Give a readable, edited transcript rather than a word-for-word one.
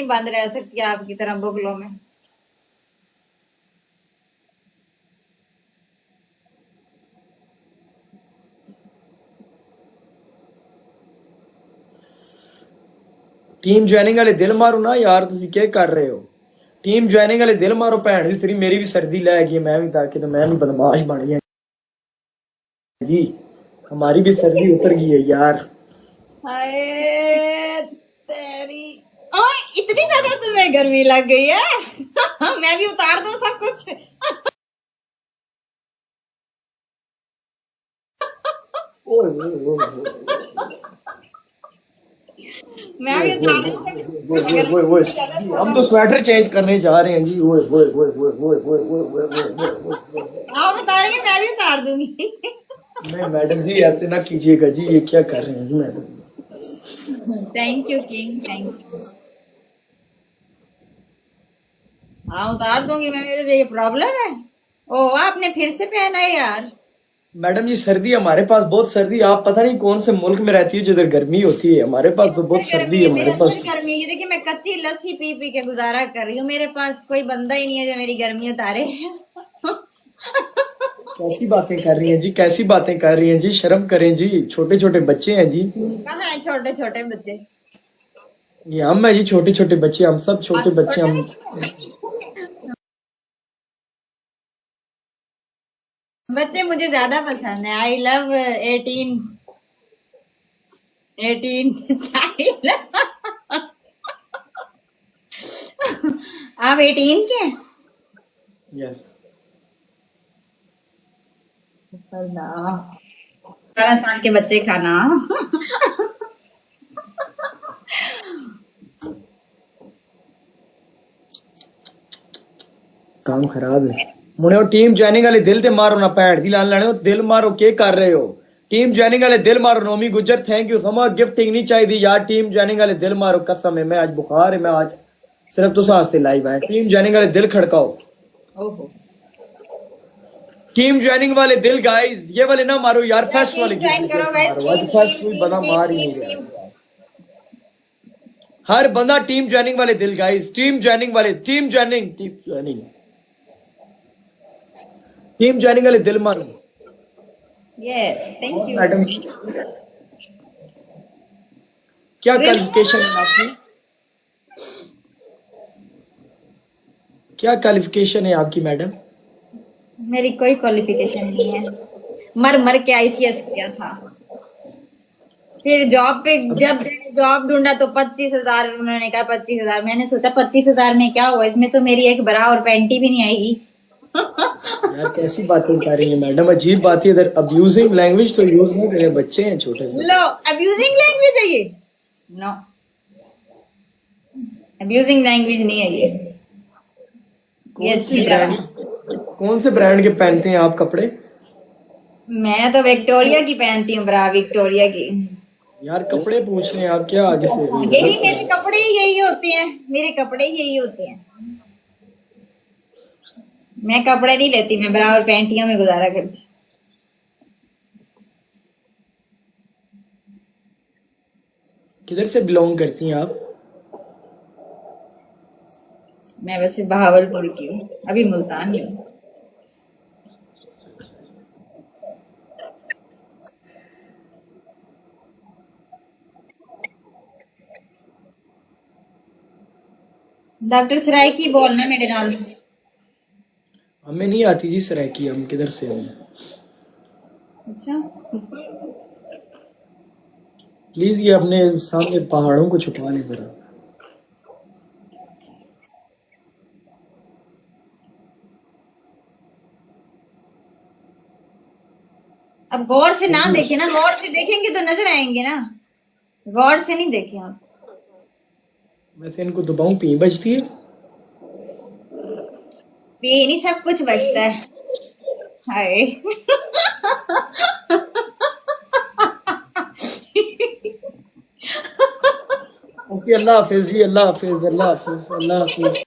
नहीं बंद रह सकती आपकी तरह बुगलों में। टीम ज्वाइनिंग वाले दिल मारो ना यार, तुसी क्या कर रहे हो? टीम ज्वाइनिंग वाले दिल मारो भैन दी सिरी, मेरी भी सर्दी लै गई, मैं भी ताकि तो मैं भी बदमाश बन गया जी, हमारी भी सर्दी उतर गई है यार। हाय तेरी, ओए इतनी ज्यादा तुम्हें गर्मी लग गई है। मैं भी उतार दूं सब कुछ। ओए ओए ओए ओए मैं भी उतार दूं ओए, हम तो स्वेटर चेंज करने जा रहे हैं जी। ओए ओए ओए ओए ओए ओए ओए ओए ओए, आप उतारेंगे मैं भी उतार दूंगी। नहीं मैडम जी ऐसे ना कीजिएगा जी, ये क्या कर रहे हैं जी madam? Thank you king, thank you. हाँ उतार दूंगी मैं, मेरे लिए प्रॉब्लम है। ओ आपने फिर से पहना है यार। मैडम जी सर्दी हमारे पास बहुत सर्दी, आप पता नहीं कौन से मुल्क में रहती है जिधर गर्मी होती है, हमारे पास तो बहुत सर्दी है हमारे पास। गर्मी ये देखिए, मैं कच्ची लस्सी पी पी के गुजारा कर रही हूँ, मेरे पास कोई बंदा ही नहीं है जो मेरी गर्मी उतारे। कैसी बातें कर रही हैं जी, कैसी बातें कर रही हैं जी, शर्म करें जी, छोटे छोटे बच्चे हैं जी। कहाँ है छोटे छोटे बच्चे? ये हम है जी, छोटे छोटे बच्चे, हम सब छोटे बच्चे हम। बच्चे मुझे ज्यादा पसंद है। I love 18 child. आप 18 के? यस। 12 साल के बच्चे खाना। काम खराब है मुने। टीम ज्वाइनिंग वाले दिल ते मारो ना, भैन दी लान लाने दिल मारो, के कर रहे हो? टीम ज्वाइनिंग वाले दिल मारो। Nomi Gujjar thank you so much, gifting नहीं चाहिए यार, टीम ज्वाइनिंग वाले दिल मारो। कसम है मैं आज बुखार है, मैं आज सिर्फ तुस वास्ते लाइव है। टीम ज्वाइनिंग वाले दिल खड़काओ। ओहो टीम ज्वाइनिंग वाले दिल गाइस, ये वाले ना मारो यार, फर्स्ट वाले ज्वाइन करो गाइस। आज फर्स्ट कोई बंदा मार ही नहीं रहा। हर बंदा टीम ज्वाइनिंग वाले दिल गाइस, टीम ज्वाइनिंग वाले, team joining, team joining, team joining वाले दिल मारो। यस थैंक यू मैडम क्या क्वालिफिकेशन है आपकी? क्या क्वालिफिकेशन है आपकी मैडम? मेरी कोई क्वालिफिकेशन नहीं है, मर मर के आईसीएस किया था। फिर जॉब पे जब जॉब ढूंढा तो 25,000 उन्होंने कहा 25,000। मैंने सोचा 25,000 में क्या हुआ, इसमें तो मेरी एक बरा और पैंटी भी नहीं आएगी। यार कैसी बातें कर रही है मैडम, अजीब बात है। इधर अब्यूजिंग लैंग्वेज तो यूज नहीं करें, बच्चे हैं छोटे। लो अब्यूजिंग लैंग्वेज है ये? नो अब्यूजिंग लैंग्वेज नहीं है ये। कौन से ब्रांड के पहनते हैं आप कपड़े? मैं तो विक्टोरिया की पहनती हूँ ब्रा, विक्टोरिया की। यार कपड़े पूछ रहे हैं आप, क्या आगे से? यही मेरे कपड़े यही होते हैं, मेरे कपड़े यही होते हैं। मैं कपड़े नहीं लेती, मैं ब्रा और पैंटियों में गुजारा करती। किधर से बिलोंग करती हैं आप? मैं वैसे बहावलपुर की हूँ, अभी मुल्तान में हूँ। डॉक्टर सराय की बोलना मेरे नाल। हमें नहीं आती जी सरायकी, हम किधर से हैं? अच्छा प्लीज ये अपने सामने पहाड़ों को छुपा लें जरा। अब गौर से ना देखे ना, गौर से देखेंगे तो नजर आएंगे ना, गौर से नहीं देखे आप। वैसे इनको दबाऊं पी बजती है? ये नहीं सब कुछ बचता है। हाय ओके अल्लाह हाफिज जी, अल्लाह हाफिज, अल्लाह हाफिज, अल्लाह हाफिज।